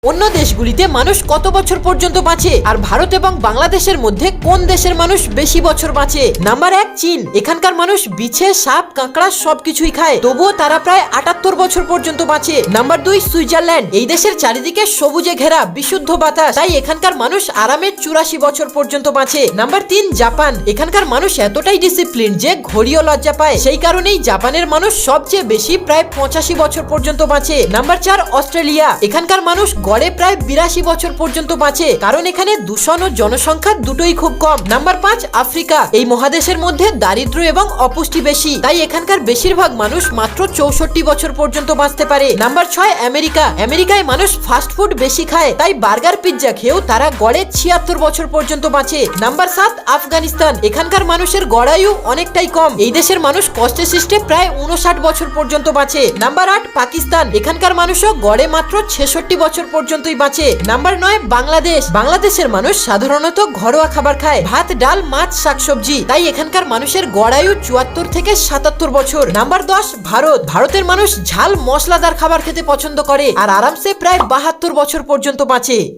অন্য দেশগুলিতে মানুষ কত বছর পর্যন্ত বাঁচে আর ভারত এবং বাংলাদেশের মধ্যে কোন দেশের মানুষ বেশি বছর বাঁচে? নাম্বার 1 চীন। এখানকার মানুষ বিছে, সাপ, কাঁকড়া সবকিছুই খায়, তবুও তারা প্রায় 78 বছর পর্যন্ত বাঁচে। Number 2 Switzerland. এই দেশের চারিদিকে সবুজে ঘেরা, বিশুদ্ধ বাতাস, তাই এখানকার মানুষ আরামে 84 বছর পর্যন্ত বাঁচে। Number 3 Japan. এখানকার মানুষ এতটাই ডিসিপ্লিন যে ঘড়িও লজ্জা পায়, সেই কারণেই জাপানের মানুষ সবচেয়ে বেশি প্রায় 85 বছর পর্যন্ত বাঁচে। Number 4 Australia. এখানকার মানুষ গড়ে প্রায় 82 বছর পর্যন্ত বাঁচে, কারণ এখানে দূষণ ও জনসংখ্যা দুটোই খুব কম। Number 5 Africa. এই মহাদেশের মধ্যে দারিদ্র এবং অপুষ্টি বেশি, তাই এখানকার বেশিরভাগ মানুষ মাত্র 64 বছর পর্যন্ত বাঁচতে পারে। Number 6 America. আমেরিকায় মানুষ ফাস্ট ফুড বেশি খায়, তাই বার্গার, পিৎজা খেয়েও তারা গড়ে 76 বছর পর্যন্ত বাঁচে। নাম্বার 7 আফগানিস্তান। এখানকার মানুষের গড়ায়ু অনেকটাই কম, এই দেশের মানুষ কষ্টে সৃষ্টে প্রায় 59 বছর পর্যন্ত বাঁচে। নাম্বার 8 পাকিস্তান। এখানকার মানুষও গড়ে মাত্র 66 বছর পর্যন্তই বাঁচে। নাম্বার 9 বাংলাদেশ। বাংলাদেশের মানুষ সাধারণত ঘরোয়া খাবার খায়, ভাত, ডাল, মাছ, শাকসবজি, তাই এখানকার মানুষের গড়ায়ু 74 থেকে 77 বছর। নাম্বার 10 ভারত। ভারতের মানুষ ঝাল মশলাদার খাবার খেতে পছন্দ করে আর আরামসে প্রায় 72 বছর পর্যন্ত বাঁচে।